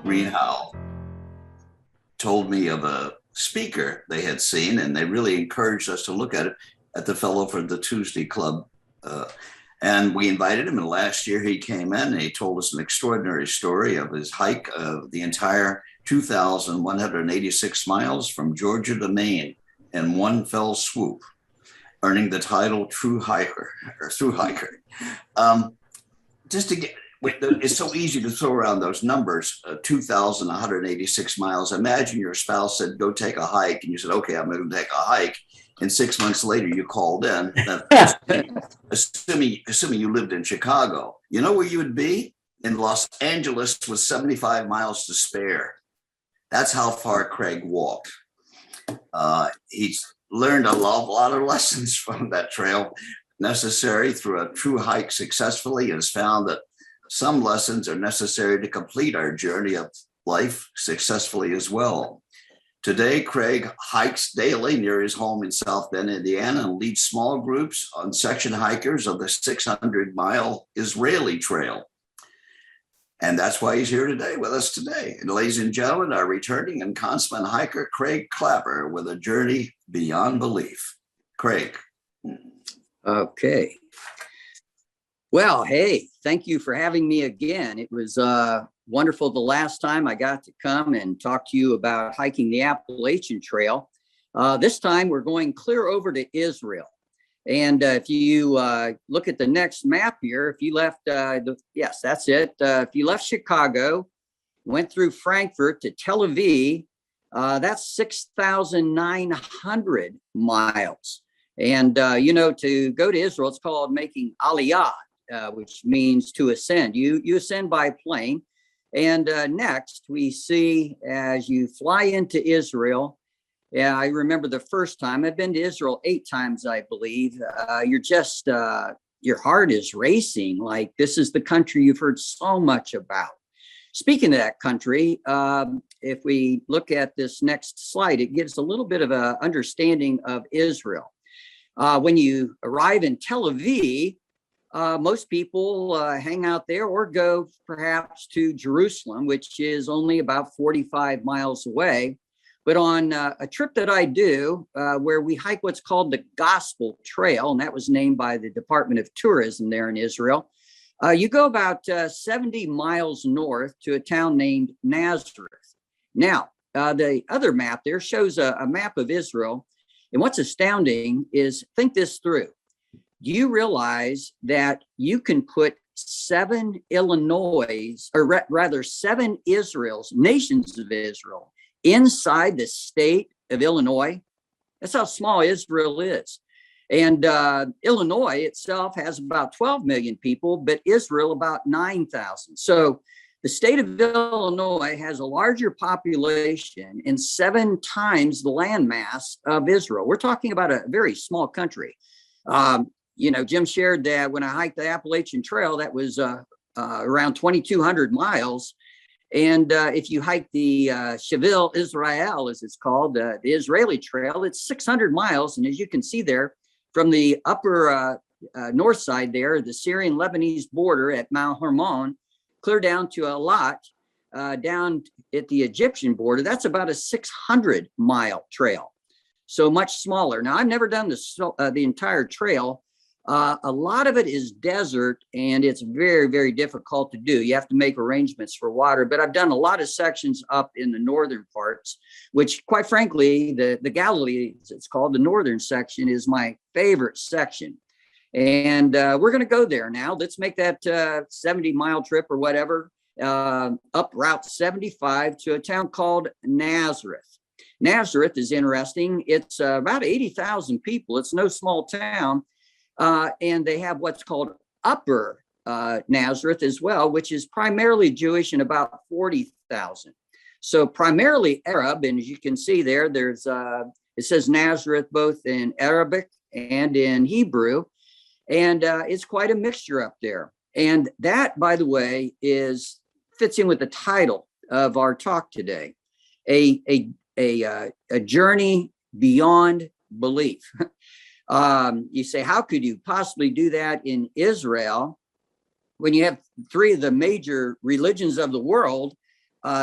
Greenhow told me of a speaker they had seen, and they really encouraged us to look at it at the fellow for the Tuesday Club. And we invited him, and last year he came in and he told us an extraordinary story of his hike of the entire 2,186 miles from Georgia to Maine in one fell swoop, earning the title True Hiker or Through Hiker. Just to get, it's so easy to throw around those numbers, 2,186 miles. Imagine your spouse said, go take a hike. And you said, okay, I'm going to take a hike. And 6 months later, you called in, assuming you lived in Chicago. You know where you would be? In Los Angeles with 75 miles to spare. That's how far Craig walked. He's learned a lot of lessons from that trail necessary through a true hike successfully, and has found that some lessons are necessary to complete our journey of life successfully as well. Today, Craig hikes daily near his home in South Bend, Indiana, and leads small groups on section hikers of the 600-mile Israeli Trail. And that's why he's here today with us today. And ladies and gentlemen, our returning and consummate hiker, Craig Clapper, with a journey beyond belief. Craig. Okay. Well, hey, thank you for having me again. It was wonderful the last time I got to come and talk to you about hiking the Appalachian Trail. This time we're going clear over to Israel. And if you look at the next map here, if you left, yes, that's it. If you left Chicago, went through Frankfurt to Tel Aviv, that's 6,900 miles. And, to go to Israel, it's called making aliyah, which means to ascend. You ascend by plane. And next we see as you fly into Israel, I remember the first time, I've been to Israel 8 times, I believe. You're just, your heart is racing. Like, this is the country you've heard so much about. Speaking of that country, if we look at this next slide, it gives a little bit of an understanding of Israel. When you arrive in Tel Aviv, most people hang out there or go perhaps to Jerusalem, which is only about 45 miles away. But on a trip that I do, where we hike what's called the Gospel Trail, and that was named by the Department of Tourism there in Israel, you go about 70 miles north to a town named Nazareth. Now, the other map there shows a map of Israel. And what's astounding is, think this through. Do you realize that you can put 7 Illinois, or rather 7 Israels, nations of Israel, inside the state of Illinois? That's how small Israel is. And Illinois itself has about 12 million people, but Israel about 9,000. So the state of Illinois has a larger population and 7 times the landmass of Israel. We're talking about a very small country. Jim shared that when I hiked the Appalachian Trail, that was around 2,200 miles. And if you hike the Shavil Israel, as it's called, the Israeli Trail, it's 600 miles. And as you can see there, from the upper north side there, the Syrian-Lebanese border at Mount Hermon, clear down to Eilat, down at the Egyptian border, that's about a 600-mile trail. So much smaller. Now, I've never done the entire trail. A lot of it is desert, and it's very, very difficult to do. You have to make arrangements for water, but I've done a lot of sections up in the northern parts, which, quite frankly, the Galilee, as it's called, the northern section, is my favorite section. And we're going to go there now. Let's make that 70-mile trip or whatever up Route 75 to a town called Nazareth. Nazareth is interesting. It's about 80,000 people. It's no small town. And they have what's called Upper Nazareth as well, which is primarily Jewish, and about 40,000. So primarily Arab. And as you can see there, there's it says Nazareth both in Arabic and in Hebrew. And it's quite a mixture up there. And that, by the way, fits in with the title of our talk today, a journey beyond belief. You say, how could you possibly do that in Israel when you have 3 of the major religions of the world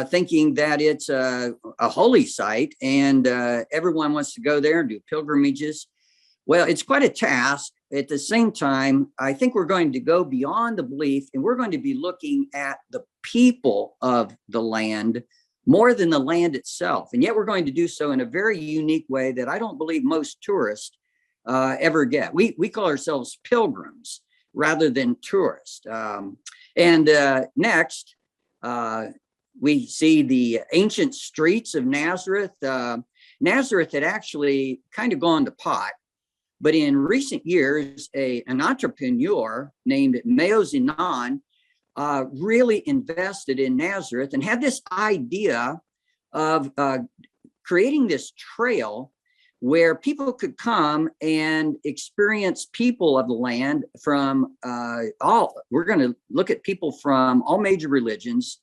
thinking that it's a holy site and everyone wants to go there and do pilgrimages. Well, it's quite a task. At the same time, I think we're going to go beyond the belief, and we're going to be looking at the people of the land more than the land itself. And yet we're going to do so in a very unique way that I don't believe most tourists ever get. We call ourselves pilgrims rather than tourists. Next, we see the ancient streets of Nazareth. Nazareth had actually kind of gone to pot, but in recent years, an entrepreneur named Mayo Zinan really invested in Nazareth and had this idea of creating this trail where people could come and experience people of the land from we're going to look at people from all major religions.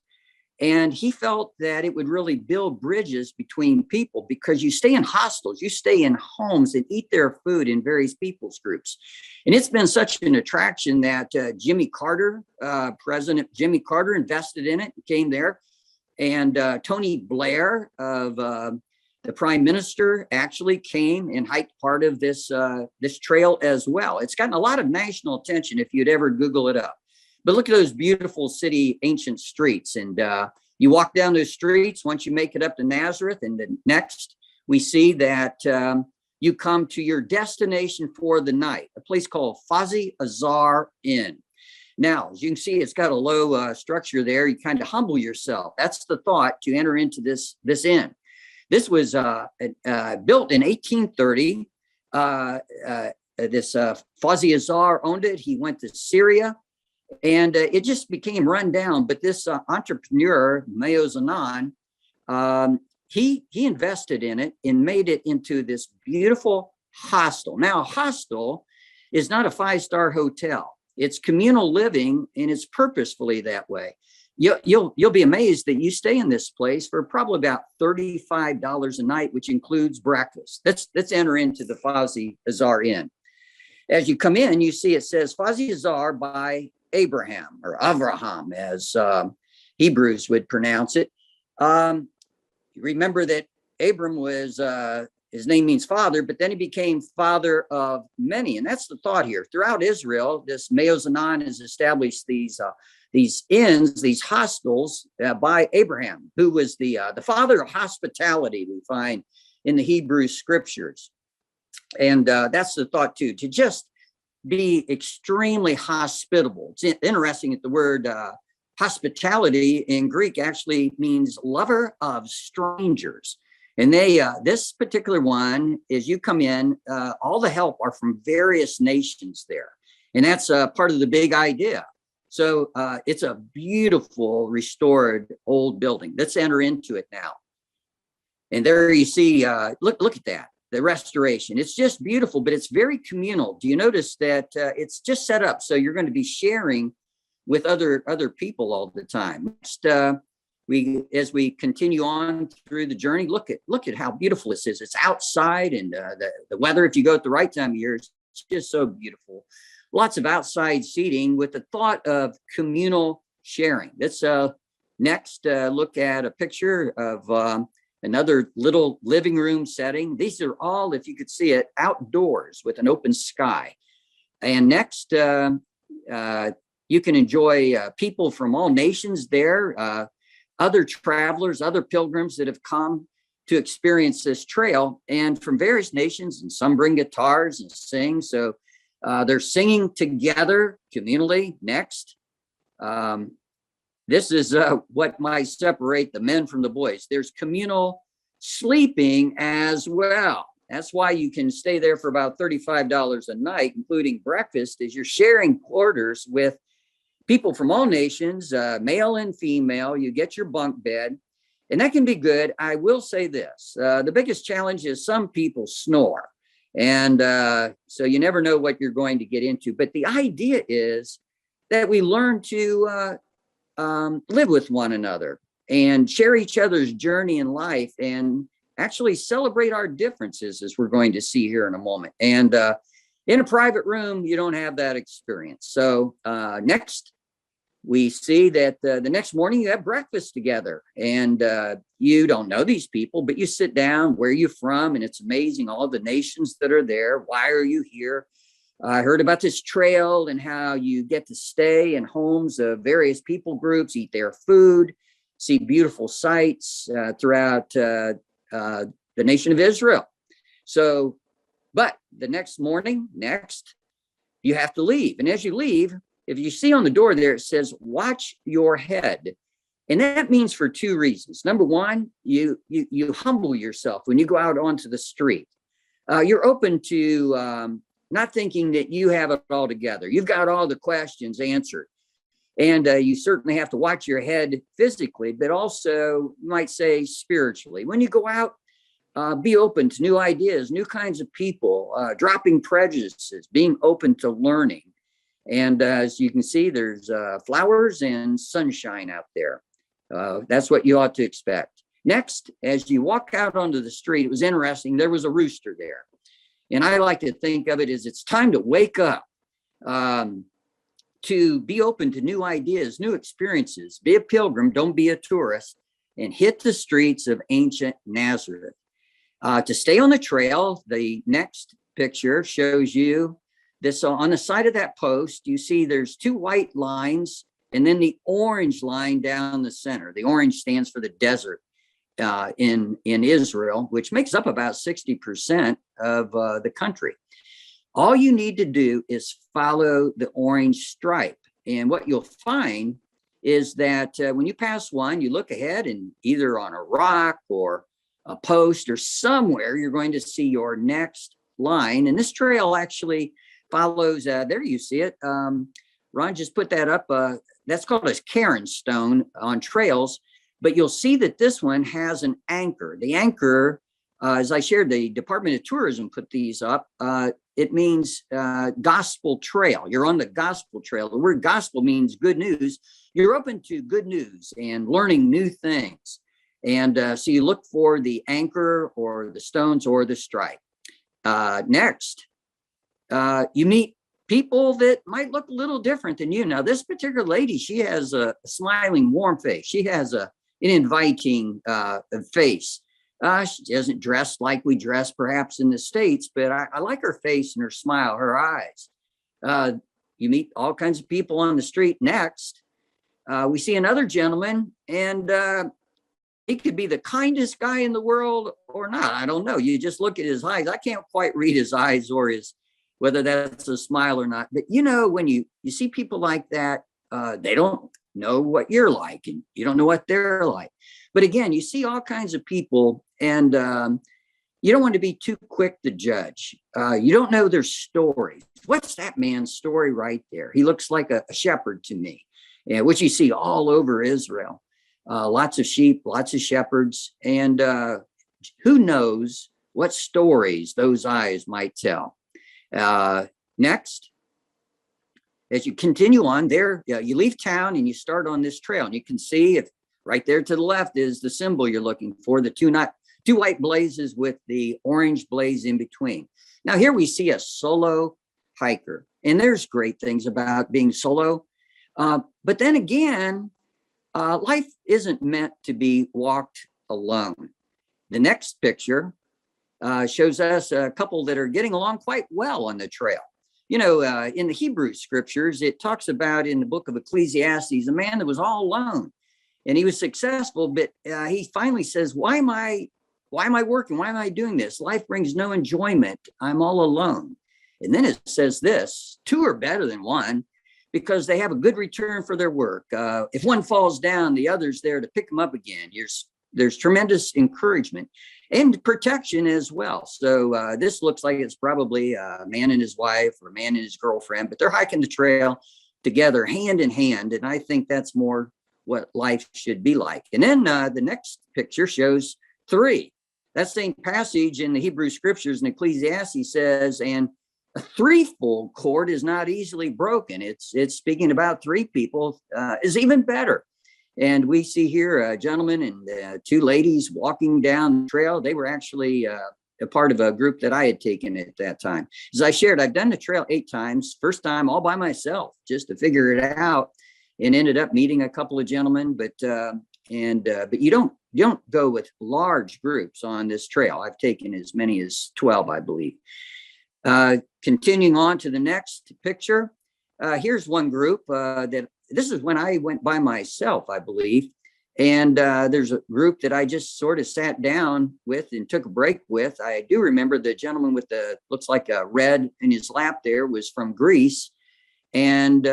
And he felt that it would really build bridges between people, because you stay in hostels, you stay in homes and eat their food in various people's groups. And it's been such an attraction that Jimmy Carter, President Jimmy Carter, invested in it, came there. And Tony Blair of the Prime Minister actually came and hiked part of this trail as well. It's gotten a lot of national attention if you'd ever Google it up. But look at those beautiful city ancient streets. And you walk down those streets once you make it up to Nazareth. And then next, we see that you come to your destination for the night, a place called Fazi Azar Inn. Now, as you can see, it's got a low structure there. You kind of humble yourself. That's the thought to enter into this inn. This was built in 1830. This Fazi Azar owned it. He went to Syria. And it just became run down. But this entrepreneur, Mayo Zinan, he invested in it and made it into this beautiful hostel. Now, a hostel is not a five-star hotel. It's communal living, and it's purposefully that way. You'll be amazed that you stay in this place for probably about $35 a night, which includes breakfast. Let's enter into the Fazi Azar Inn. As you come in, you see it says Fazi Azar by Abraham, or Avraham, as Hebrews would pronounce it. Remember that Abram was, his name means father, but then he became father of many. And that's the thought here. Throughout Israel, this Mayo Zinan has established these inns, these hostels by Abraham, who was the father of hospitality we find in the Hebrew scriptures. And that's the thought too, to just be extremely hospitable. It's interesting that the word hospitality in Greek actually means lover of strangers. And this particular one is you come in, all the help are from various nations there. And that's part of the big idea. So it's a beautiful restored old building. Let's enter into it now. And there you see, look at that. The restoration. It's just beautiful, but it's very communal. Do you notice that it's just set up so you're going to be sharing with other people all the time? Next, as we continue on through the journey, look at how beautiful this is. It's outside, and the weather, if you go at the right time of year, it's just so beautiful. Lots of outside seating with the thought of communal sharing. Let's next look at a picture of another little living room setting. These are all, if you could see it, outdoors with an open sky. And next, you can enjoy people from all nations there, other travelers, other pilgrims that have come to experience this trail, and from various nations, and some bring guitars and sing. So they're singing together communally. Next. This is what might separate the men from the boys. There's communal sleeping as well. That's why you can stay there for about $35 a night, including breakfast, as you're sharing quarters with people from all nations, male and female. You get your bunk bed, and that can be good. I will say this. The biggest challenge is some people snore. And so you never know what you're going to get into. But the idea is that we learn to live with one another and share each other's journey in life, and actually celebrate our differences, as we're going to see here in a moment. And in a private room, you don't have that experience. So next, we see that the next morning you have breakfast together, and you don't know these people, but you sit down. Where are you from? And it's amazing, all the nations that are there. Why are you here? I heard about this trail and how you get to stay in homes of various people groups, eat their food, see beautiful sights throughout the nation of Israel. So, but the next morning, you have to leave. And as you leave, if you see on the door there, it says, watch your head. And that means for two reasons. Number one, you humble yourself when you go out onto the street. You're open to not thinking that you have it all together. You've got all the questions answered. And you certainly have to watch your head physically, but also, you might say, spiritually. When you go out, be open to new ideas, new kinds of people, dropping prejudices, being open to learning. And as you can see, there's flowers and sunshine out there. That's what you ought to expect. Next, as you walk out onto the street, it was interesting, there was a rooster there. And I like to think of it as it's time to wake up, to be open to new ideas, new experiences, be a pilgrim, don't be a tourist, and hit the streets of ancient Nazareth. To stay on the trail, the next picture shows you this. On the side of that post, you see there's two white lines and then the orange line down the center. The orange stands for the desert in Israel, which makes up about 60% of the country. All you need to do is follow the orange stripe. And what you'll find is that when you pass one, you look ahead and either on a rock or a post or somewhere, you're going to see your next line. And this trail actually follows, there you see it. Ron just put that up. That's called a Karen stone on trails. But you'll see that this one has an anchor. The anchor, as I shared, the Department of Tourism put these up. It means gospel trail. You're on the gospel trail. The word gospel means good news. You're open to good news and learning new things. And so you look for the anchor or the stones or the stripe. Next, you meet people that might look a little different than you. Now, this particular lady, she has a smiling, warm face. She has an inviting face. She doesn't dress like we dress perhaps in the States, but I like her face and her smile, her eyes. You meet all kinds of people on the street. Next, we see another gentleman, and he could be the kindest guy in the world or not. I don't know. You just look at his eyes. I can't quite read his eyes or whether that's a smile or not. But when you see people like that, they don't know what you're like, and you don't know what they're like. But again, you see all kinds of people, and you don't want to be too quick to judge. You don't know their stories. What's that man's story right there? He looks like a shepherd to me, which you see all over Israel. Lots of sheep, lots of shepherds, and who knows what stories those eyes might tell. Next, as you continue on there, you leave town and you start on this trail, and you can see if right there to the left is the symbol you're looking for, the two white blazes with the orange blaze in between. Now here we see a solo hiker, and there's great things about being solo. But then again, life isn't meant to be walked alone. The next picture shows us a couple that are getting along quite well on the trail. In the Hebrew scriptures, it talks about in the book of Ecclesiastes, a man that was all alone, and he was successful, but he finally says, why am I working? Why am I doing this? Life brings no enjoyment. I'm all alone. And then it says this, two are better than one because they have a good return for their work. If one falls down, the other's there to pick them up again. There's tremendous encouragement and protection as well. So this looks like it's probably a man and his wife or a man and his girlfriend, but they're hiking the trail together hand in hand. And I think that's more what life should be like. And then the next picture shows three. That same passage in the Hebrew scriptures in Ecclesiastes says, and a threefold cord is not easily broken. It's speaking about three people is even better. And we see here a gentleman and two ladies walking down the trail. They were actually a part of a group that I had taken at that time. As I shared, I've done the trail 8 times. First time all by myself, just to figure it out. and ended up meeting a couple of gentlemen, but you don't go with large groups on this trail. I've taken as many as 12, I believe. Continuing on to the next picture, here's one group that this is when I went by myself, I believe. And there's a group that I just sort of sat down with and took a break with. I do remember the gentleman with the looks like a red in his lap there was from Greece. And,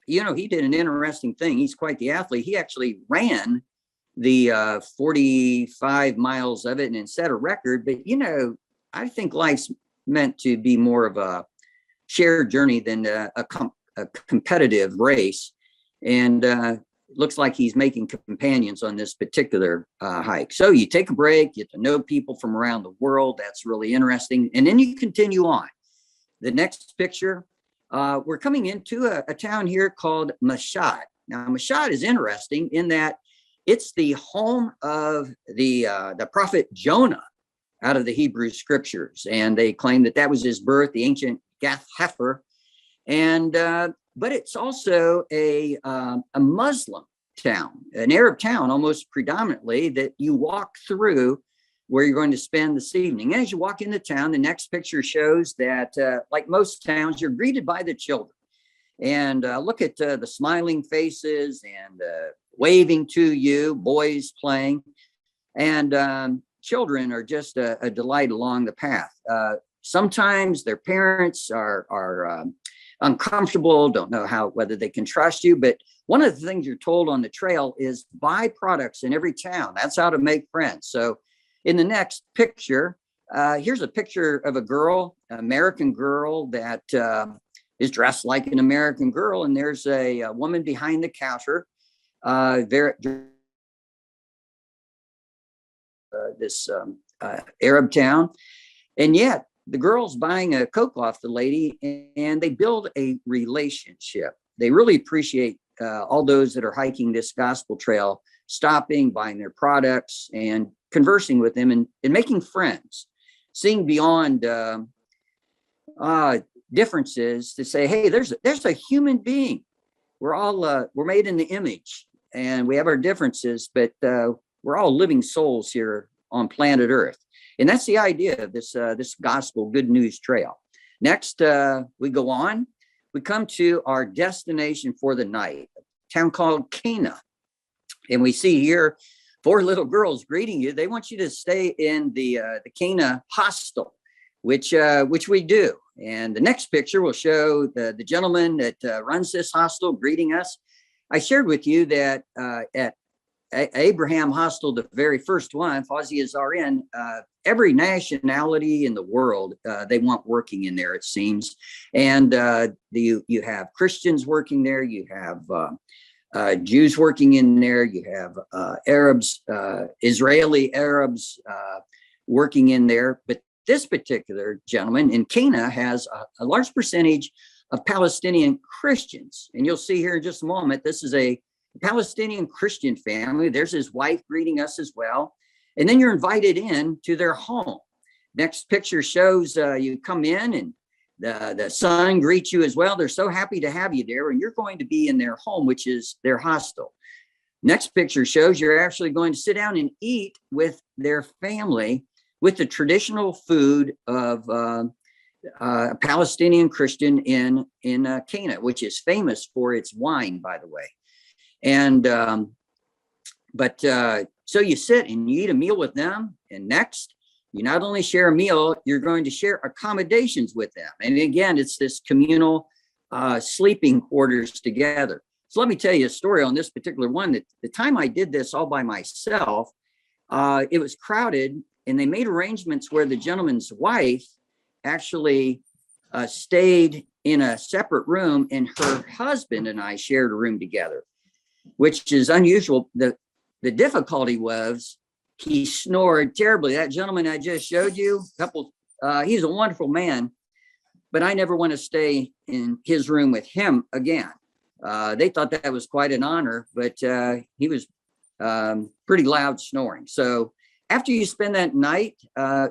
he did an interesting thing. He's quite the athlete. He actually ran the 45 miles of it and set a record. But, I think life's meant to be more of a shared journey than a competitive race. And looks like he's making companions on this particular hike. So you take a break, get to know people from around the world. That's really interesting. And then you continue on. The next picture, we're coming into a town here called Mashhad. Now, Mashhad is interesting in that it's the home of the prophet Jonah out of the Hebrew scriptures. And they claim that was his birth, the ancient Gath Hefer. And but it's also a Muslim town, an Arab town, almost predominantly, that you walk through where you're going to spend this evening. As you walk into town, the next picture shows that, like most towns, you're greeted by the children. And look at the smiling faces and waving to you, boys playing. And children are just a delight along the path. Sometimes their parents are uncomfortable, don't know whether they can trust you. But one of the things you're told on the trail is buy products in every town. That's how to make friends. So in the next picture, here's a picture of a girl, an American girl that is dressed like an American girl. And there's a woman behind the counter, this Arab town. And yet the girl's buying a Coke off the lady, and they build a relationship. They really appreciate all those that are hiking this gospel trail, stopping, buying their products, and conversing with them and making friends, seeing beyond differences to say, hey, there's a human being. We're all we're made in the image, and we have our differences, but we're all living souls here on planet Earth. And that's the idea of this gospel good news trail. Next, we go on. We come to our destination for the night, a town called Cana. And we see here 4 little girls greeting you. They want you to stay in the Cana hostel, which we do. And the next picture will show the gentleman that runs this hostel greeting us. I shared with you that at Abraham Hostel, the very first one, Fawzi is RN, every nationality in the world, they want working in there, it seems. And you have Christians working there, you have Jews working in there, you have Arabs, Israeli Arabs working in there. But this particular gentleman in Cana has a large percentage of Palestinian Christians. And you'll see here in just a moment, this is a Palestinian Christian family. There's his wife greeting us as well. And then you're invited in to their home. Next picture shows you come in and the son greets you as well. They're so happy to have you there, and you're going to be in their home, which is their hostel. Next picture shows you're actually going to sit down and eat with their family with the traditional food of a Palestinian Christian in Cana, which is famous for its wine, by the way. And so you sit and you eat a meal with them, and next you not only share a meal, you're going to share accommodations with them. And again, it's this communal sleeping quarters together. So let me tell you a story on this particular one. That the time I did this all by myself, it was crowded, and they made arrangements where the gentleman's wife actually stayed in a separate room, and her husband and I shared a room together, which is unusual. The difficulty was he snored terribly. That gentleman I just showed you, he's a wonderful man, but I never want to stay in his room with him again. They thought that was quite an honor, but he was pretty loud snoring. So after you spend that night,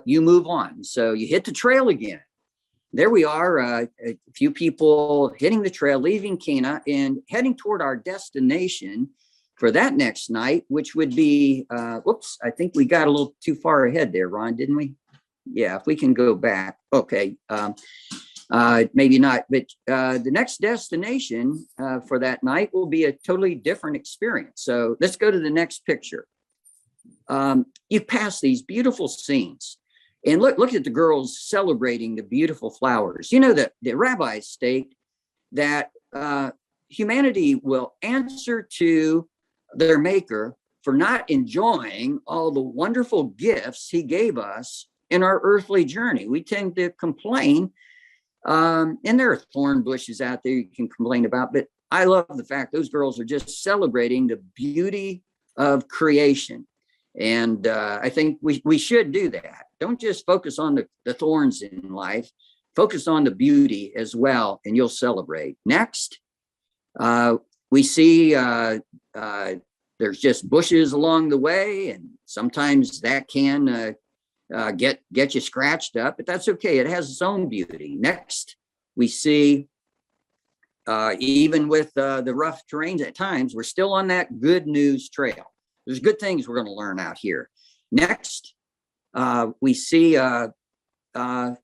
you move on. So you hit the trail again. there we are, a few people hitting the trail, leaving Cana and heading toward our destination for that next night, which would be, whoops, I think we got a little too far ahead there, Ron, didn't we? Yeah, if we can go back. Okay. Maybe not, but the next destination for that night will be a totally different experience. So let's go to the next picture. You pass these beautiful scenes, and look at the girls celebrating the beautiful flowers. You know that the rabbis state that humanity will answer to their maker for not enjoying all the wonderful gifts he gave us in our earthly journey. We tend to complain, and there are thorn bushes out there you can complain about, but I love the fact those girls are just celebrating the beauty of creation. And I think we should do that. Don't just focus on the thorns in life, focus on the beauty as well, and you'll celebrate. Next, we see there's just bushes along the way, and sometimes that can get you scratched up, but that's okay. It has its own beauty. Next, we see even with the rough terrains at times, we're still on that good news trail. There's good things we're going to learn out here. Next, we see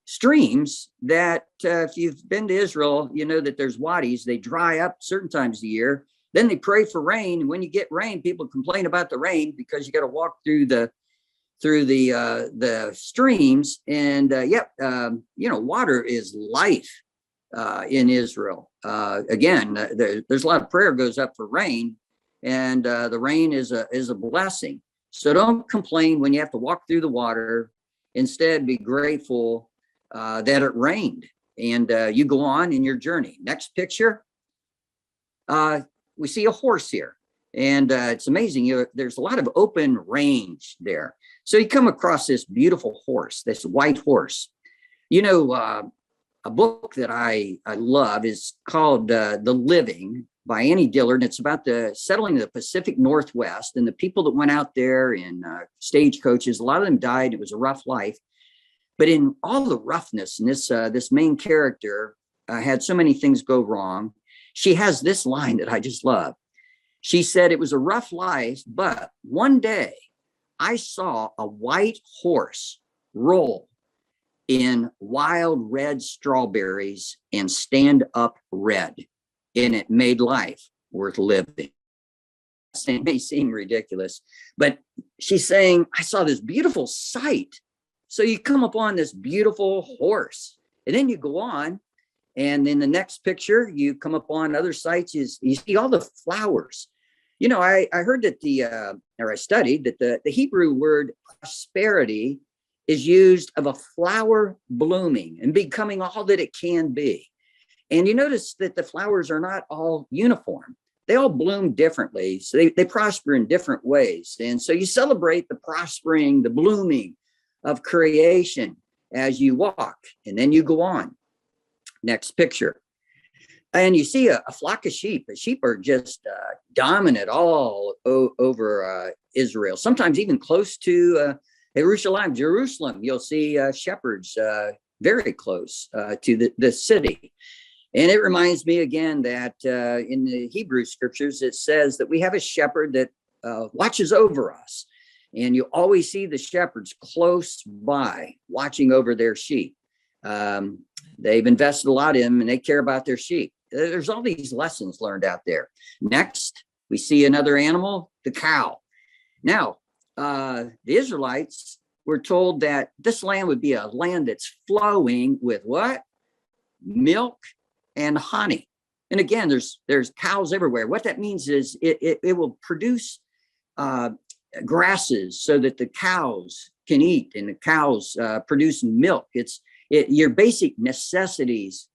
streams that if you've been to Israel, you know that there's wadis. They dry up certain times of the year. Then they pray for rain. And when you get rain, people complain about the rain because you got to walk through the streams. And water is life in Israel. Again, there's a lot of prayer goes up for rain, and the rain is a blessing. So don't complain when you have to walk through the water. Instead, be grateful that it rained, and you go on in your journey. Next picture. We see a horse here, and it's amazing. There's a lot of open range there. So you come across this beautiful horse, this white horse. You know, a book that I love is called The Living by Annie Dillard. It's about the settling of the Pacific Northwest, and the people that went out there in stagecoaches. A lot of them died. It was a rough life. But in all the roughness, and this main character had so many things go wrong, she has this line that I just love. She said, "It was a rough life, but one day I saw a white horse roll in wild red strawberries and stand up red, and it made life worth living." It may seem ridiculous, but she's saying, I saw this beautiful sight. So you come upon this beautiful horse, and then you go on, and in the next picture, you come upon other sights. You see all the flowers. You know, I heard that I studied that the Hebrew word prosperity is used of a flower blooming and becoming all that it can be. And you notice that the flowers are not all uniform. They all bloom differently. So they prosper in different ways. And so you celebrate the prospering, the blooming of creation as you walk, and then you go on. Next picture. And you see a flock of sheep. The sheep are just dominant all over Israel, sometimes even close to Jerusalem. You'll see shepherds very close to the city. And it reminds me again that in the Hebrew scriptures, it says that we have a shepherd that watches over us. And you always see the shepherds close by watching over their sheep. They've invested a lot in them, and they care about their sheep. There's all these lessons learned out there. Next, we see another animal, the cow. Now, the Israelites were told that this land would be a land that's flowing with what? Milk and honey. And again, there's cows everywhere. What that means is it will produce grasses so that the cows can eat, and the cows produce milk. Your basic necessities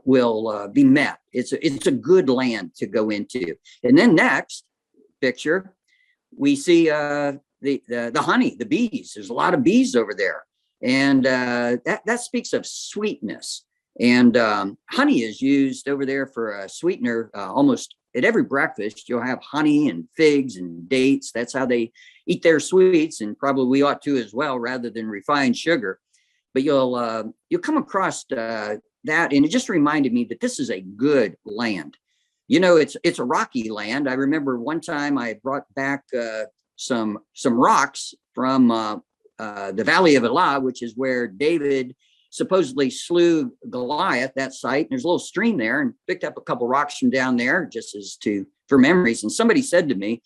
will be met. It's a good land to go into. And then next picture, we see the honey, the bees. There's a lot of bees over there, and that speaks of sweetness. And honey is used over there for a sweetener. Almost at every breakfast, you'll have honey and figs and dates. That's how they eat their sweets, and probably we ought to as well, rather than refined sugar. but you'll come across that, and it just reminded me that this is a good land. It's a rocky land. I remember one time I brought back some rocks from the Valley of Elah, which is where David supposedly slew Goliath, that site. And there's a little stream there, and picked up a couple rocks from down there just for memories. And somebody said to me,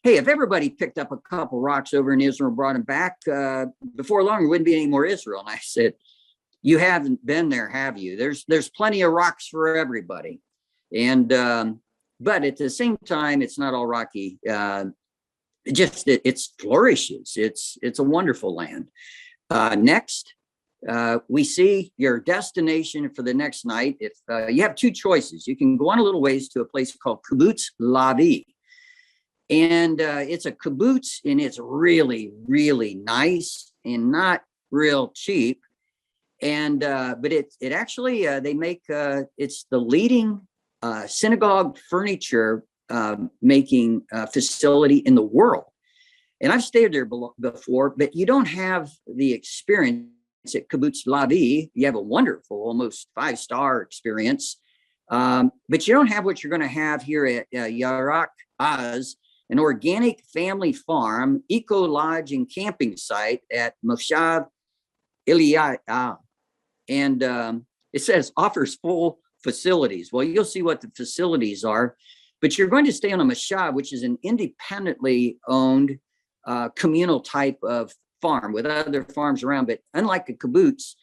hey, if everybody picked up a couple rocks over in Israel and brought them back, before long, there wouldn't be any more Israel. And I said, you haven't been there, have you? There's plenty of rocks for everybody. And, but at the same time, it's not all rocky. It flourishes. It's a wonderful land. Next, we see your destination for the next night. If you have two choices, you can go on a little ways to a place called Kibbutz Lavi. And it's a kibbutz, and it's really, really nice and not real cheap. And but it actually they make it's the leading synagogue furniture making facility in the world. And I've stayed there before, but you don't have the experience at Kibbutz Lavi. You have a wonderful, almost 5-star experience, but you don't have what you're going to have here at Yarak Az, an organic family farm, eco lodge, and camping site at Moshav Iliyah. And it says offers full facilities. Well, you'll see what the facilities are, but you're going to stay on a Moshav, which is an independently owned communal type of farm with other farms around. But unlike a kibbutz,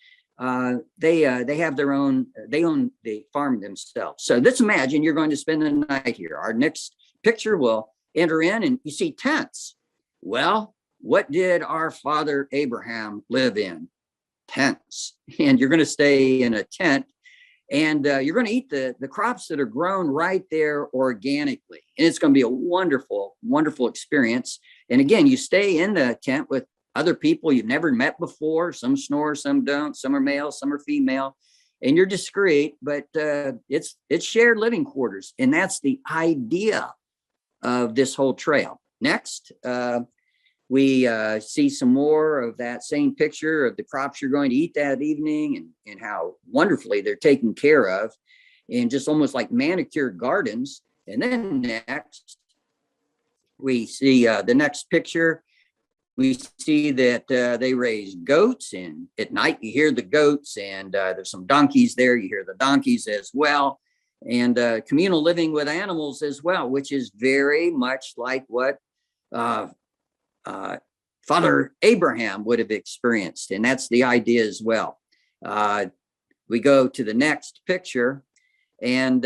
they have their own, they own the farm themselves. So let's imagine you're going to spend the night here. Our next picture will enter in, and you see tents. Well, what did our father Abraham live in? Tents. And you're going to stay in a tent, and you're going to eat the crops that are grown right there organically. And it's going to be a wonderful, wonderful experience. And again, you stay in the tent with other people you've never met before. Some snore, some don't. Some are male, some are female. And you're discreet, but it's shared living quarters. And that's the idea of this whole trail. Next, we see some more of that same picture of the crops you're going to eat that evening, and how wonderfully they're taken care of, and just almost like manicured gardens. And then next, we see the next picture. We see that they raise goats, and at night you hear the goats, and there's some donkeys there. You hear the donkeys as well. And communal living with animals as well, which is very much like what Father Abraham would have experienced. And that's the idea as well. We go to the next picture, and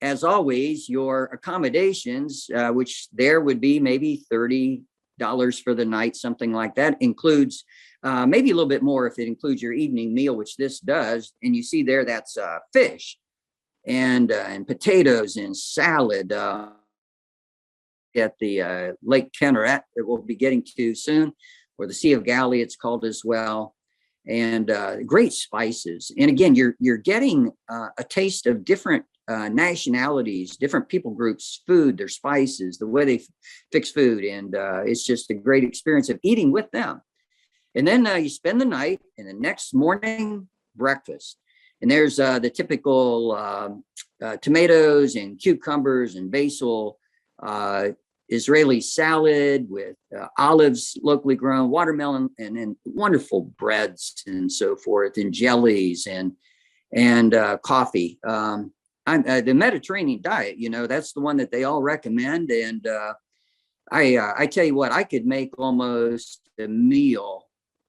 as always, your accommodations, which there would be maybe $30 for the night, something like that, includes maybe a little bit more if it includes your evening meal, which this does. And you see there, that's fish and potatoes and salad at the Lake Kinneret that we'll be getting to soon, or the Sea of Galilee, it's called as well, and great spices. And again, you're getting a taste of different nationalities, different people groups, food, their spices, the way they fix food, and it's just a great experience of eating with them. And then you spend the night, and the next morning, breakfast. And there's the typical tomatoes and cucumbers and basil, Israeli salad with olives locally grown, watermelon, and then wonderful breads and so forth, and jellies and coffee. The Mediterranean diet, that's the one that they all recommend. And I tell you what, I could make almost a meal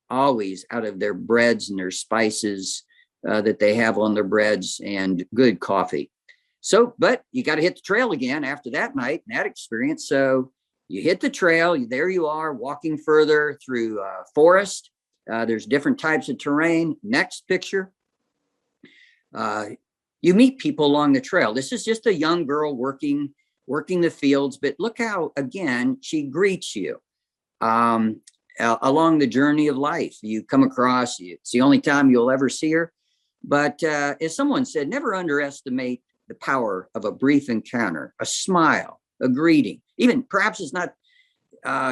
always out of their breads and their spices that they have on their breads, and good coffee. So, but you got to hit the trail again after that night and that experience. So you hit the trail, there you are walking further through forest. There's different types of terrain. Next picture. You meet people along the trail. This is just a young girl working the fields, but look how, again, she greets you along the journey of life. You come across, it's the only time you'll ever see her. But as someone said, never underestimate the power of a brief encounter, a smile, a greeting. Even perhaps it's not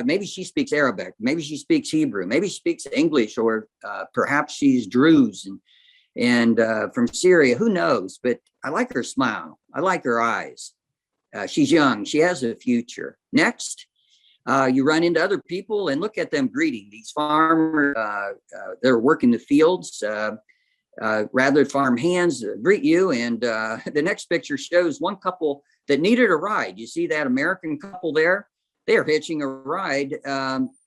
maybe she speaks Arabic, maybe she speaks Hebrew, maybe she speaks English, or perhaps she's Druze and from Syria, who knows? But I like her smile. I like her eyes. She's young. She has a future. Next, you run into other people and look at them greeting. These farmers, they're working the fields. Rather farm hands greet you. And the next picture shows one couple that needed a ride. You see that American couple there? They're hitching a ride.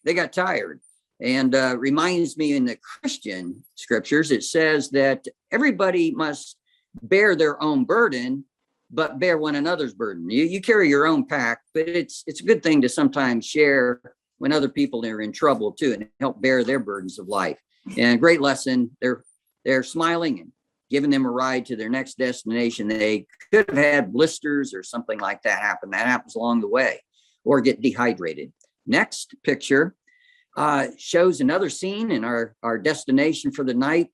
They got tired. And reminds me, in the Christian scriptures, it says that everybody must bear their own burden, but bear one another's burden. You carry your own pack, but it's a good thing to sometimes share when other people are in trouble too, and help bear their burdens of life. And great lesson. They're smiling and giving them a ride to their next destination. They could have had blisters or something like that happen. That happens along the way, or get dehydrated. Next picture shows another scene in our destination for the night.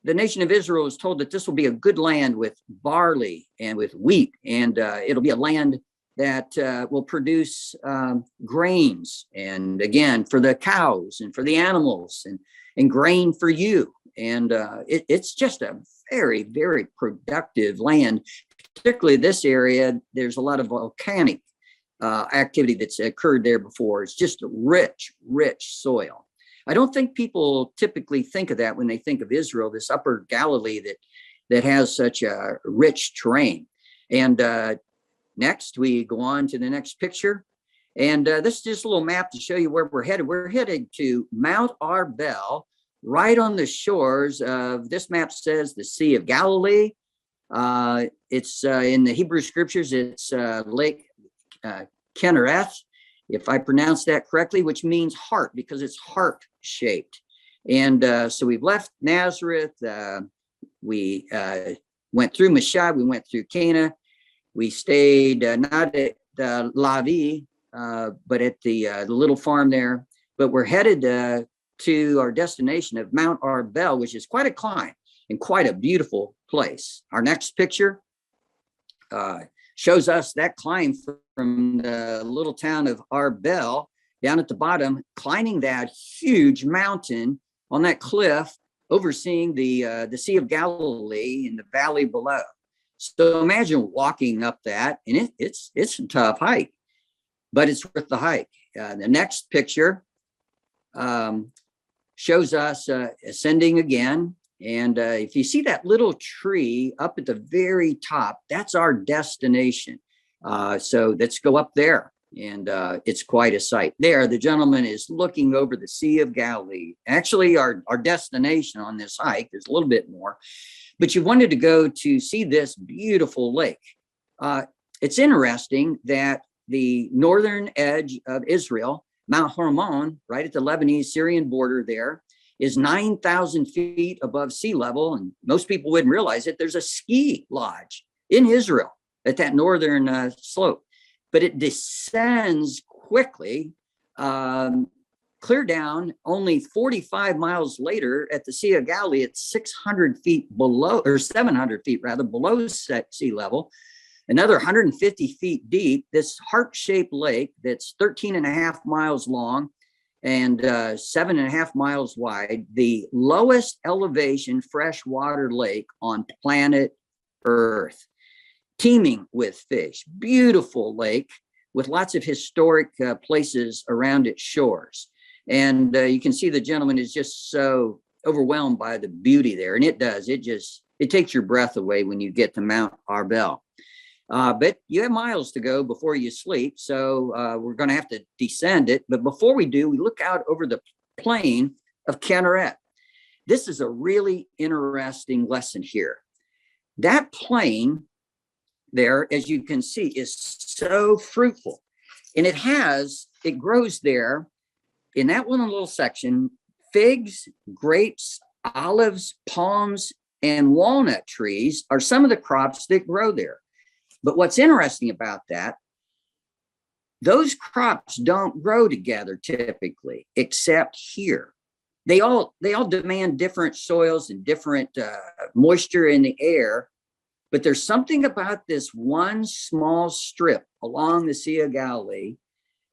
The nation of Israel is told that this will be a good land with barley and with wheat, and it'll be a land that will produce grains, and again, for the cows and for the animals, and grain for you. And it's just a very, very productive land. Particularly this area, there's a lot of volcanic activity that's occurred there before. It's just a rich, rich soil. I don't think people typically think of that when they think of Israel, this Upper Galilee that has such a rich terrain. And next, we go on to the next picture. And this is just a little map to show you where we're headed. We're headed to Mount Arbel, right on the shores of, this map says, the Sea of Galilee. It's in the Hebrew scriptures, it's Lake Kinnereth, if I pronounce that correctly, which means heart, because it's heart shaped. And so we've left Nazareth. We went through Mashah. We went through Cana. We stayed not at Lavi, but at the little farm there. But we're headed to our destination of Mount Arbel, which is quite a climb and quite a beautiful place. Our next picture shows us that climb from the little town of Arbel down at the bottom, climbing that huge mountain on that cliff, overseeing the Sea of Galilee in the valley below. So imagine walking up that, and it's a tough hike, but it's worth the hike. The next picture shows us ascending again. And if you see that little tree up at the very top, that's our destination. So let's go up there. And it's quite a sight. There, the gentleman is looking over the Sea of Galilee. Actually, our destination on this hike, there's a little bit more, but you wanted to go to see this beautiful lake. It's interesting that the northern edge of Israel, Mount Hermon, right at the Lebanese-Syrian border there, is 9,000 feet above sea level. And most people wouldn't realize it. There's a ski lodge in Israel at that northern slope, but it descends quickly, clear down. Only 45 miles later at the Sea of Galilee, it's 600 feet below, or 700 feet rather, below sea level. Another 150 feet deep, this heart-shaped lake that's 13 and a half miles long and 7.5 miles wide, the lowest elevation freshwater lake on planet Earth, teeming with fish. Beautiful lake with lots of historic places around its shores. And you can see the gentleman is just so overwhelmed by the beauty there. And it does, it takes your breath away when you get to Mount Arbel. But you have miles to go before you sleep, so we're going to have to descend it. But before we do, we look out over the plain of Kinneret. This is a really interesting lesson here. That plain there, as you can see, is so fruitful. And it grows there in that one little section, figs, grapes, olives, palms, and walnut trees are some of the crops that grow there. But what's interesting about that, those crops don't grow together typically, except here. They all demand different soils and different moisture in the air But there's something about this one small strip along the Sea of Galilee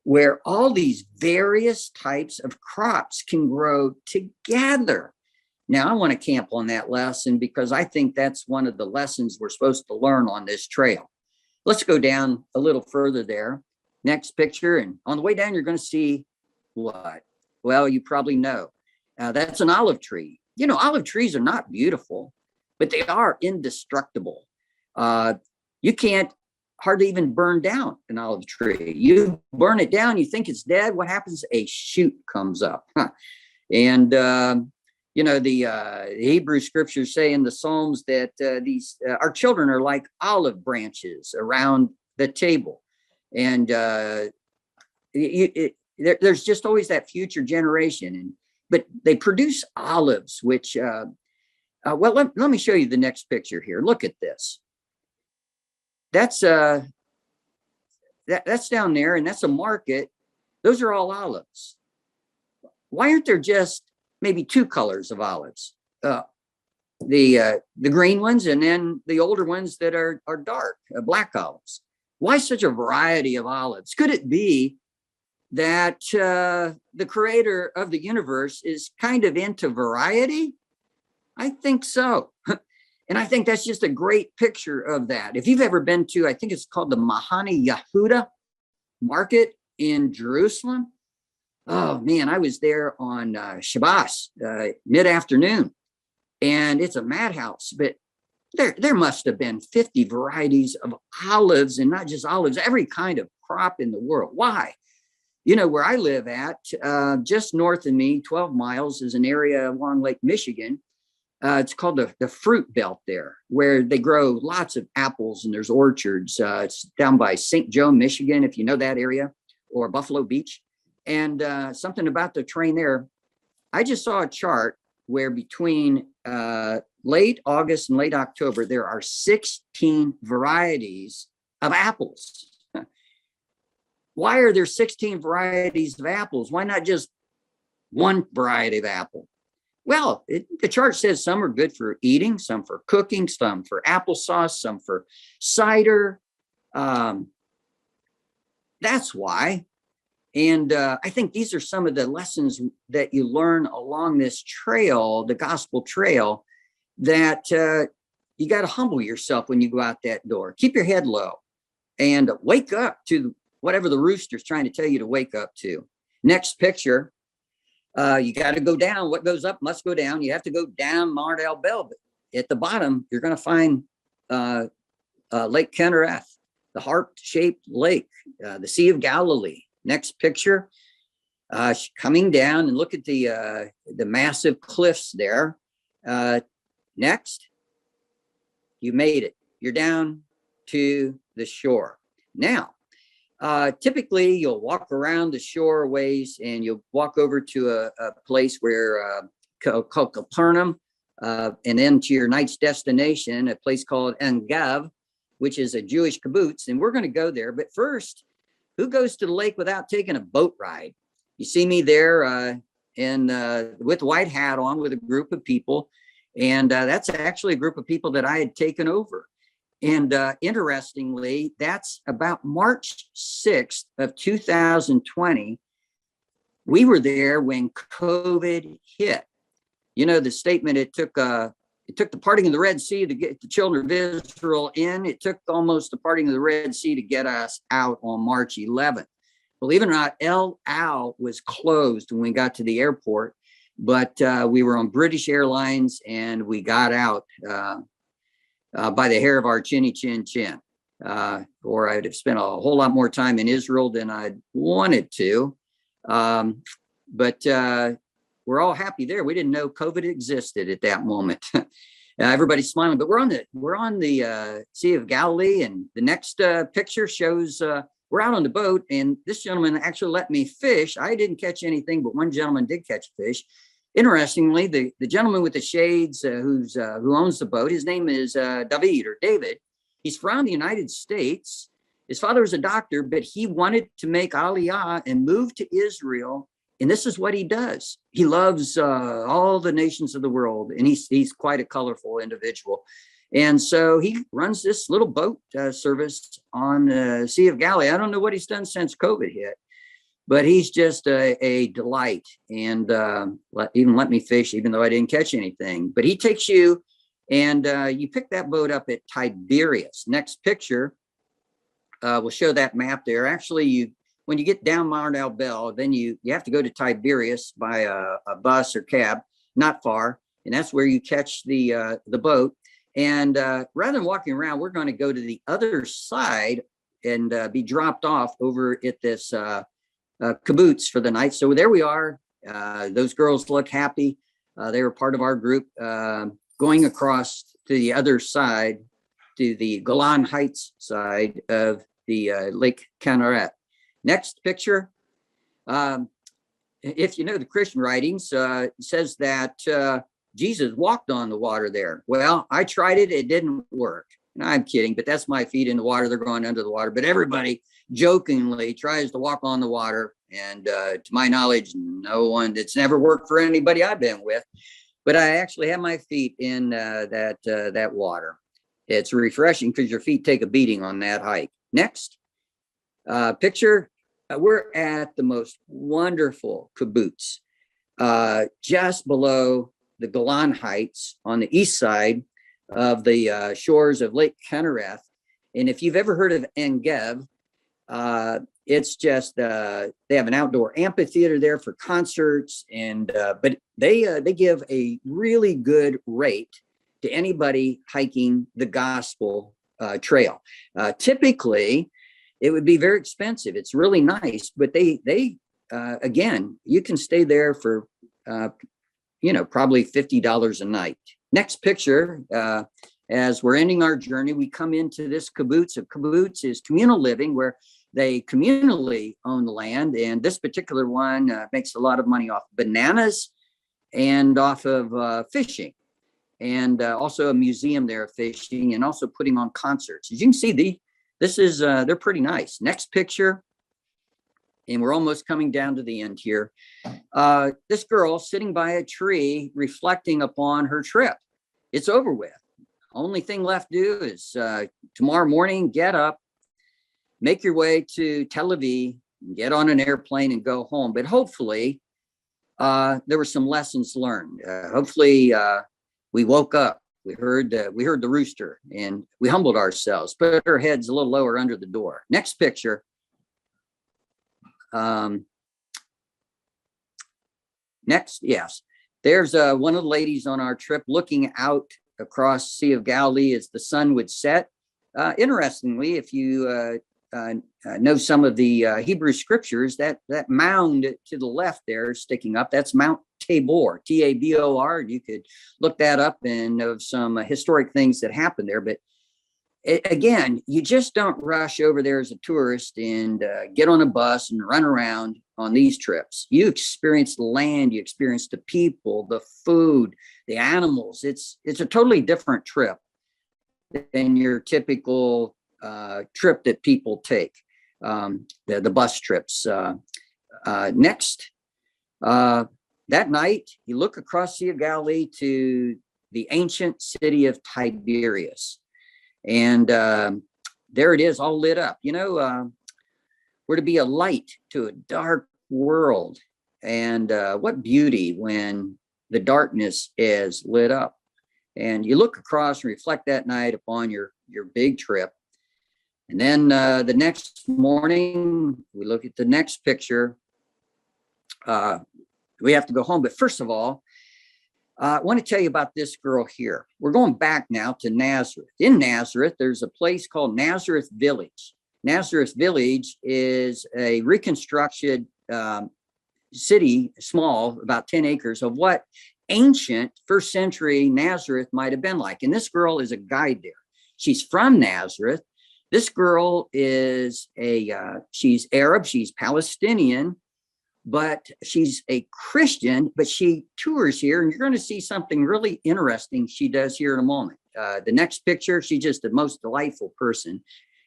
where all these various types of crops can grow together. Now, I want to camp on that lesson because I think that's one of the lessons we're supposed to learn on this trail. Let's go down a little further there. Next picture. And on the way down, you're going to see what? Well, you probably know. That's an olive tree. You know, olive trees are not beautiful, but they are indestructible. You can't hardly even burn down an olive tree. You burn it down, you think it's dead. What happens? A shoot comes up. And, you know, the Hebrew scriptures say in the Psalms that our children are like olive branches around the table. And there's just always that future generation. But they produce olives, which, well, let me show you the next picture here. Look at this. That's down there, and that's a market. Those are all olives. Why aren't there just maybe two colors of olives? The green ones, and then the older ones that are dark, black olives. Why such a variety of olives? Could it be that the creator of the universe is kind of into variety? I think so. And I think that's just a great picture of that. If you've ever been to, I think it's called the Mahane Yehuda market in Jerusalem. Oh man, I was there on Shabbos, mid-afternoon, and it's a madhouse, but there must have been 50 varieties of olives, and not just olives, every kind of crop in the world. Why? You know, where I live at, just north of me, 12 miles, is an area along Lake Michigan. It's called the fruit belt there, where they grow lots of apples and there's orchards. It's down by St. Joe, Michigan, if you know that area, or Buffalo Beach. And something about the terrain there, I just saw a chart where between late August and late October, there are 16 varieties of apples. Why are there 16 varieties of apples? Why not just one variety of apple? Well, the chart says some are good for eating, some for cooking, some for applesauce, some for cider. That's why. And I think these are some of the lessons that you learn along this trail, the gospel trail, that you got to humble yourself when you go out that door. Keep your head low and wake up to whatever the rooster's trying to tell you to wake up to. Next picture. You got to go down. What goes up must go down. You have to go down Mount El Bel. At the bottom, you're going to find Lake Kinnereth, the heart-shaped lake, the Sea of Galilee. Next picture, coming down, and look at the massive cliffs there. Next, you made it. You're down to the shore. Now, typically you'll walk around the shore a ways and you'll walk over to a place where called Capernaum, and then to your night's destination, a place called En-Gav, which is a Jewish kibbutz, and we're going to go there. But first, who goes to the lake without taking a boat ride? You see me there with white hat on with a group of people, and that's actually a group of people that I had taken over. And interestingly, that's about March 6th of 2020. We were there when COVID hit. You know, the statement, it took the parting of the Red Sea to get the children of Israel in. It took almost the parting of the Red Sea to get us out on March 11th. Believe it or not, El Al was closed when we got to the airport, but we were on British Airlines and we got out by the hair of our chinny chin chin, or I'd have spent a whole lot more time in Israel than I'd wanted to. But we're all happy there. We didn't know COVID existed at that moment. Everybody's smiling, but we're on the Sea of Galilee, and the next picture shows we're out on the boat, and this gentleman actually let me fish. I didn't catch anything, but one gentleman did catch fish. Interestingly, the gentleman with the shades who owns the boat, his name is David or David. He's from the United States. His father was a doctor, but he wanted to make Aliyah and move to Israel. And this is what he does. He loves all the nations of the world, and he's quite a colorful individual. And so he runs this little boat service on the Sea of Galilee. I don't know what he's done since COVID hit, but he's just a delight, and even let me fish, even though I didn't catch anything. But he takes you, and you pick that boat up at Tiberias. Next picture will show that map there. Actually, when you get down Mount Bell, then you have to go to Tiberias by a bus or cab, not far, and that's where you catch the boat. And rather than walking around, we're going to go to the other side and be dropped off over at this kibbutz for the night. So there we are. Those girls look happy. They were part of our group going across to the other side, to the Golan Heights side of the Lake Kinneret. Next picture. If you know the Christian writings, it says that Jesus walked on the water there. Well, I tried it. It didn't work. And I'm kidding, but that's my feet in the water. They're going under the water. But everybody jokingly tries to walk on the water. And to my knowledge, no one, it's never worked for anybody I've been with. But I actually have my feet in that water. It's refreshing because your feet take a beating on that hike. Next picture. We're at the most wonderful kibbutz just below the Golan Heights on the east side of the shores of Lake Kinneret. And if you've ever heard of En Gev, it's just they have an outdoor amphitheater there for concerts, and but they give a really good rate to anybody hiking the gospel trail. Typically, it would be very expensive. It's really nice, but they again, you can stay there for probably $50 a night. Next picture. As we're ending our journey, we come into this kibbutz. A kibbutz is communal living, where they communally own the land, and this particular one makes a lot of money off bananas and off of fishing, and also a museum there of fishing, and also putting on concerts. As you can see, they're pretty nice. Next picture, and we're almost coming down to the end here. This girl sitting by a tree, reflecting upon her trip. It's over with. Only thing left to do is tomorrow morning, get up, make your way to Tel Aviv, get on an airplane and go home. But hopefully there were some lessons learned. Hopefully we woke up, we heard the rooster, and we humbled ourselves, put our heads a little lower under the door. Next picture. Next, yes. There's one of the ladies on our trip looking out across Sea of Galilee as the sun would set. Interestingly, if you know some of the Hebrew scriptures, that mound to the left there sticking up, that's Mount Tabor, Tabor. You could look that up and know some historic things that happened there. But again, you just don't rush over there as a tourist and get on a bus and run around on these trips. You experience the land, you experience the people, the food, the animals. It's a totally different trip than your typical trip that people take, the bus trips. Next, that night, you look across Sea of Galilee to the ancient city of Tiberias. And there it is, all lit up. We're to be a light to a dark world. And what beauty when the darkness is lit up. And you look across and reflect that night upon your big trip. And then the next morning, we look at the next picture. We have to go home. But first of all, I want to tell you about this girl here. We're going back now to Nazareth. In Nazareth, there's a place called Nazareth Village. Nazareth Village is a reconstructed city, small, about 10 acres, of what ancient first century Nazareth might have been like. And this girl is a guide there. She's from Nazareth. This girl is she's Arab, she's Palestinian, but she's a Christian, but she tours here, and you're going to see something really interesting she does here in a moment. The next picture, she's just the most delightful person.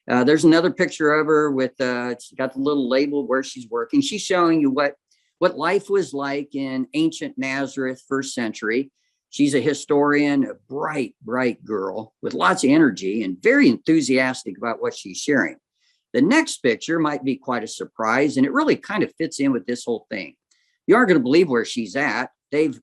There's another picture of her with, it's got the little label where she's working. She's showing you what life was like in ancient Nazareth, first century. She's a historian, a bright, bright girl with lots of energy and very enthusiastic about what she's sharing. The next picture might be quite a surprise, and it really kind of fits in with this whole thing. You aren't going to believe where she's at. They've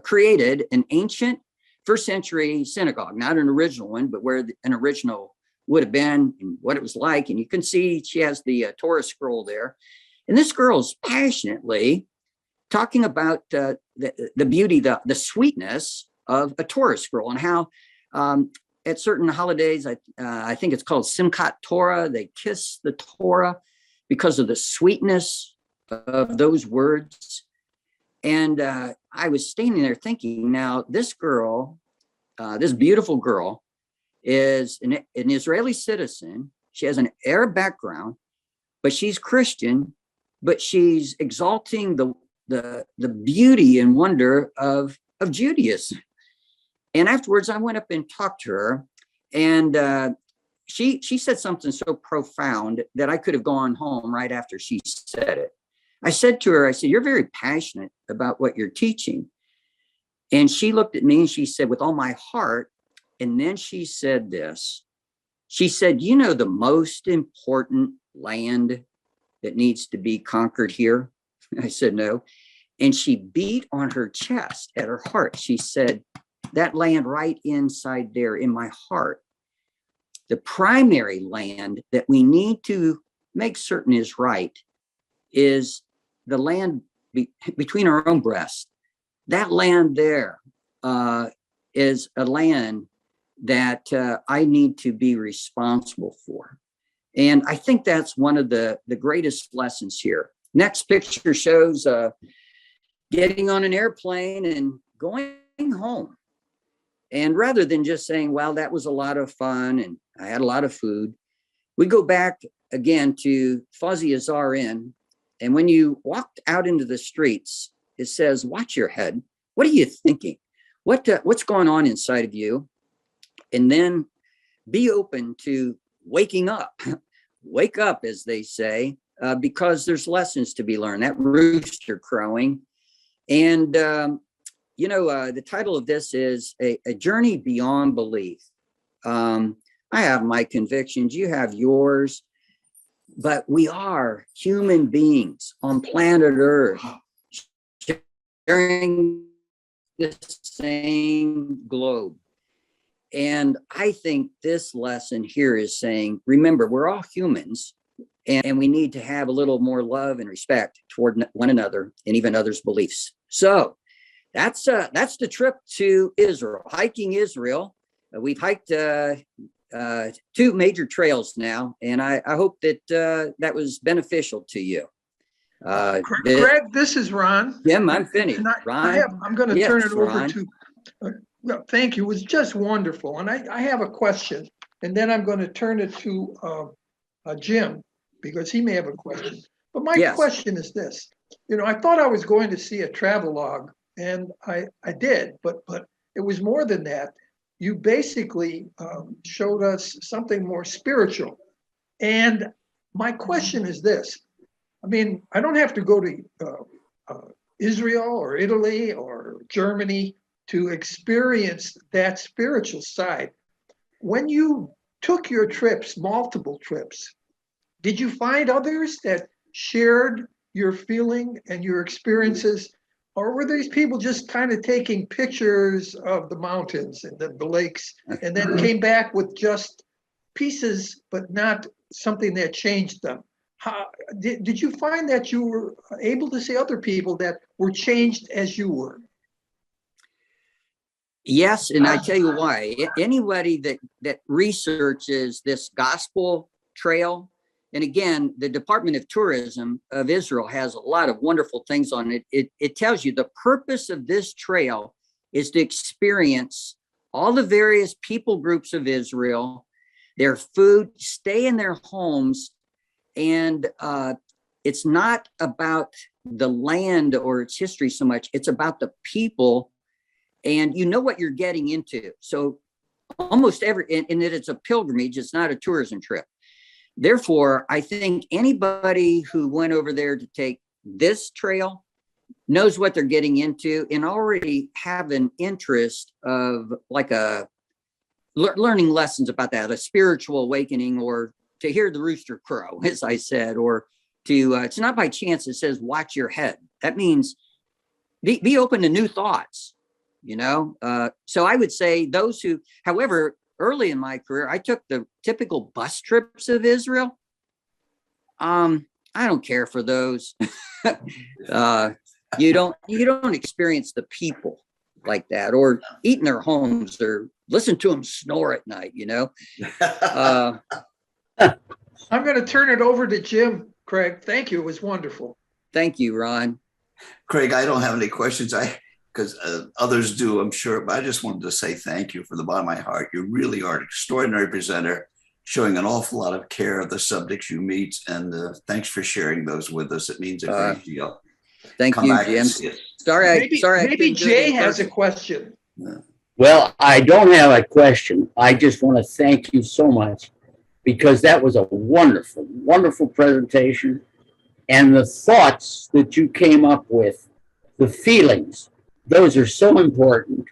created an ancient first century synagogue, not an original one, but where an original would have been and what it was like. And you can see she has the Torah scroll there. And this girl is passionately talking about the beauty, the sweetness of a Torah scroll, and how at certain holidays, I think it's called Simchat Torah, they kiss the Torah because of the sweetness of those words. And I was standing there thinking, now this girl, this beautiful girl, is an Israeli citizen. She has an Arab background, but she's Christian, but she's exalting the beauty and wonder of Judaism. And afterwards, I went up and talked to her, and she said something so profound that I could have gone home right after she said it. I said to her, I said, "You're very passionate about what you're teaching." And she looked at me and she said, "With all my heart." And then she said this. She said, "You know the most important land that needs to be conquered here?" I said, "No." And she beat on her chest at her heart. She said, "That land right inside there in my heart, the primary land that we need to make certain is right, is the land between our own breasts. That land there is a land that I need to be responsible for." And I think that's one of the greatest lessons here. Next picture shows getting on an airplane and going home. And rather than just saying, "Well, that was a lot of fun and I had a lot of food," we go back again to Fuzzy Azar Inn. And when you walked out into the streets, it says, "Watch your head. What are you thinking? What's going on inside of you?" And then be open to waking up. Wake up, as they say, because there's lessons to be learned. That rooster crowing. And, the title of this is a Journey Beyond Belief. I have my convictions. You have yours. But we are human beings on planet Earth, sharing the same globe. And I think this lesson here is saying, remember, we're all humans, and we need to have a little more love and respect toward one another and even others' beliefs. So that's the trip to Israel, hiking Israel. We've hiked 2 major trails now, and I hope that that was beneficial to you. Greg, this is Ron. Jim, I'm finished. Ron, I'm going to turn it over Ron. to. No, thank you. It was just wonderful, and I have a question, and then I'm going to turn it to Jim because he may have a question. But my question is this: I thought I was going to see a travelogue, and I did, but it was more than that. You basically showed us something more spiritual. And my question is this. I mean, I don't have to go to Israel or Italy or Germany to experience that spiritual side. When you took your trips, multiple trips, did you find others that shared your feeling and your experiences? Or were these people just kind of taking pictures of the mountains and the lakes and then came back with just pieces, but not something that changed them? Did you find that you were able to see other people that were changed as you were? Yes, and I tell you why. Anybody that researches this gospel trail, and again, the Department of Tourism of Israel has a lot of wonderful things on it. It tells you the purpose of this trail is to experience all the various people groups of Israel, their food, stay in their homes. And it's not about the land or its history so much. It's about the people, and you know what you're getting into. So almost and it's a pilgrimage. It's not a tourism trip. Therefore, I think anybody who went over there to take this trail knows what they're getting into and already have an interest of like learning lessons about that, a spiritual awakening, or to hear the rooster crow, as I said, or to, it's not by chance it says, watch your head. That means be open to new thoughts, So I would say those who, however, early in my career, I took the typical bus trips of Israel. I don't care for those. You don't experience the people like that, or eat in their homes, or listen to them snore at night, I'm going to turn it over to Jim. Craig, thank you. It was wonderful. Thank you, Ron. Craig, I don't have any questions. Because others do, I'm sure, but I just wanted to say thank you from the bottom of my heart. You really are an extraordinary presenter, showing an awful lot of care of the subjects you meet, and thanks for sharing those with us. It means a great deal. Thank you, Jim. Sorry, maybe Jay has a question. Yeah. Well, I don't have a question. I just want to thank you so much, because that was a wonderful, wonderful presentation. And the thoughts that you came up with, the feelings, those are so important.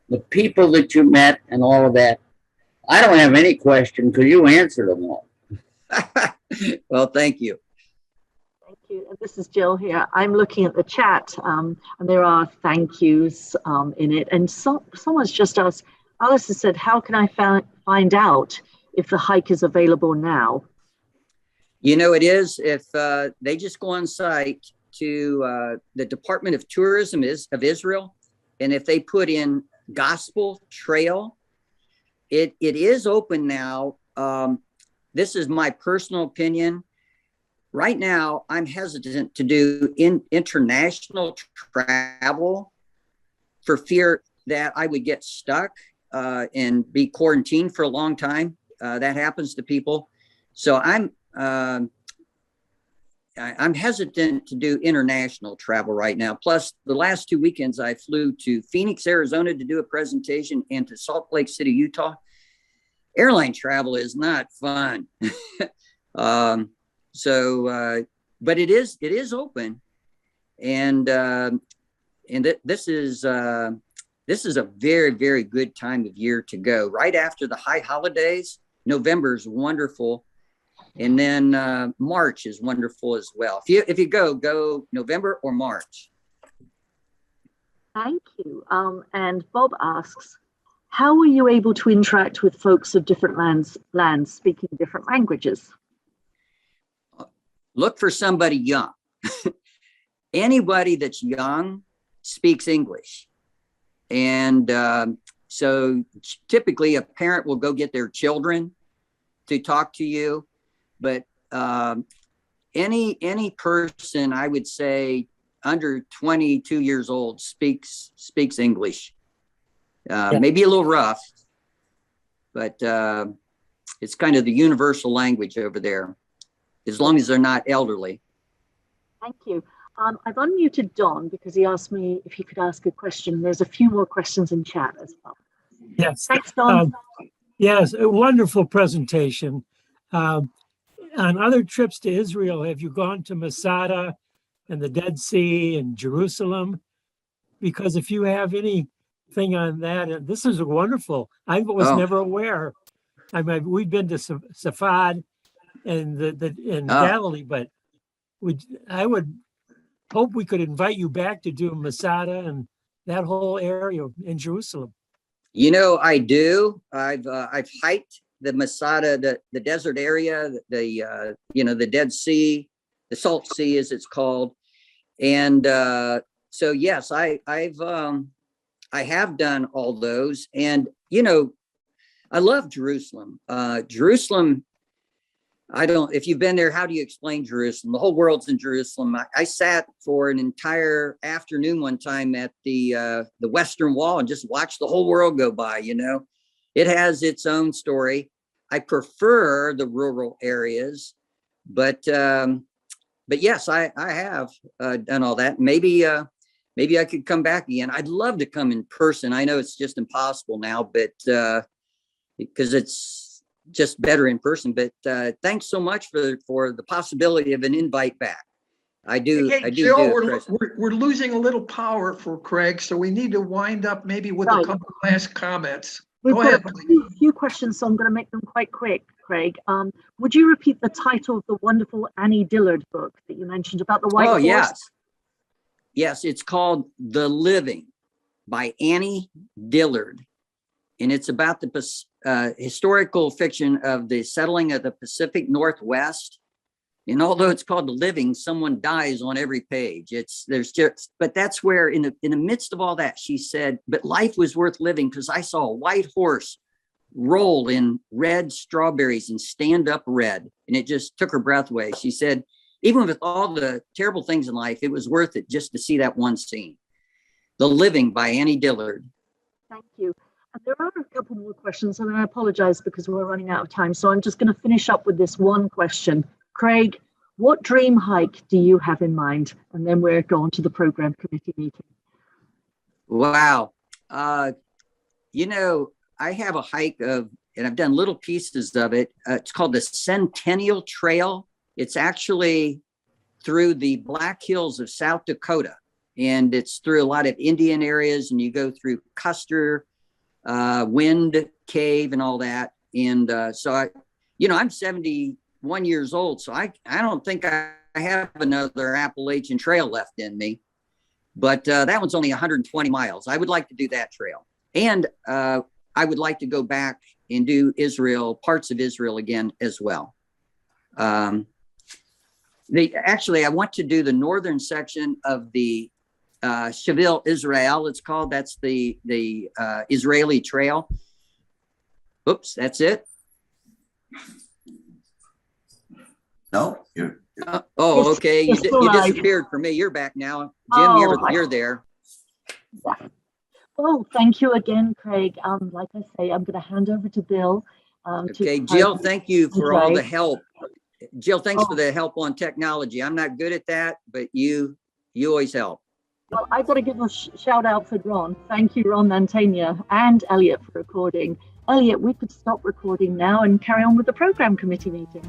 The people that you met and all of that. I don't have any question because you answered them all. Well, thank you. Thank you. This is Jill here. I'm looking at the chat, and there are thank yous in it. And someone's just asked, Alice has said, how can I find out if the hike is available now? It is, if they just go on site to the Department of Tourism of Israel, and if they put in Gospel Trail, it is open now. This is my personal opinion. Right now, I'm hesitant to do international travel for fear that I would get stuck and be quarantined for a long time. That happens to people. So I'm hesitant to do international travel right now. Plus, the last 2 weekends, I flew to Phoenix, Arizona to do a presentation, and to Salt Lake City, Utah. Airline travel is not fun. But it is open, and this is a very, very good time of year to go. Right after the high holidays, November is wonderful. And then March is wonderful as well. If you go November or March. Thank you. And Bob asks, how were you able to interact with folks of different lands speaking different languages? Look for somebody young. Anybody that's young speaks English. And so typically a parent will go get their children to talk to you. But any person, I would say, under 22 years old speaks English. Maybe a little rough, but it's kind of the universal language over there, as long as they're not elderly. Thank you. I've unmuted Don because he asked me if he could ask a question. There's a few more questions in chat as well. Yes. Thanks, Don. Yes, a wonderful presentation. On other trips to Israel, have you gone to Masada and the Dead Sea and Jerusalem? Because if you have anything on that, and this is wonderful. I was never aware. I mean, we've been to Safad and in Galilee, but I would hope we could invite you back to do Masada and that whole area in Jerusalem. I do. I've hiked the Masada, the desert area, the Dead Sea, the Salt Sea, as it's called, and so yes, I have done all those, and I love Jerusalem. Jerusalem. If you've been there, how do you explain Jerusalem? The whole world's in Jerusalem. I sat for an entire afternoon one time at the Western Wall and just watched the whole world go by. It has its own story. I prefer the rural areas, but yes, I have done all that. Maybe I could come back again. I'd love to come in person. I know it's just impossible now, but because it's just better in person. But thanks so much for the possibility of an invite back. I do. Hey, I do. Jill, do it, we're, President. we're losing a little power for Craig, so we need to wind up maybe with a Right. couple last comments. We've Go got ahead, a please. few questions, so I'm going to make them quite quick, Craig. Would you repeat the title of the wonderful Annie Dillard book that you mentioned about the white Oh, horse? yes. Yes, it's called The Living by Annie Dillard. And it's about the historical fiction of the settling of the Pacific Northwest. And although it's called The Living, someone dies on every page. But that's where in the midst of all that, she said, but life was worth living because I saw a white horse roll in red strawberries and stand up red. And it just took her breath away. She said, even with all the terrible things in life, it was worth it just to see that one scene. The Living by Annie Dillard. Thank you. And there are a couple more questions, and I apologize because we're running out of time. So I'm just going to finish up with this one question. Craig, what dream hike do you have in mind? And then we're going to the program committee meeting. Wow. You know, I have a hike of, and I've done little pieces of it. It's called the Centennial Trail. It's actually through the Black Hills of South Dakota. And it's through a lot of Indian areas, and you go through Custer, Wind Cave and all that. And so I'm 71 years old, so I don't think I have another Appalachian Trail left in me. But that one's only 120 miles. I would like to do that trail. And I would like to go back and do Israel, parts of Israel again as well. Actually, I want to do the northern section of the Shavil Israel, it's called. That's the Israeli trail. Oops, that's it. No, you're Oh, okay. You right. disappeared for me. You're back now. Jim, you're there. Oh, thank you again, Craig. Like I say, I'm going to hand over to Bill. Okay, Jill, thank you for all the help. Jill, thanks for Oh. the help on technology. I'm not good at that, but you always help. Well, I've got to give a shout out for Ron. Thank you, Ron Mantegna and Elliot for recording. Elliot, we could stop recording now and carry on with the program committee meeting.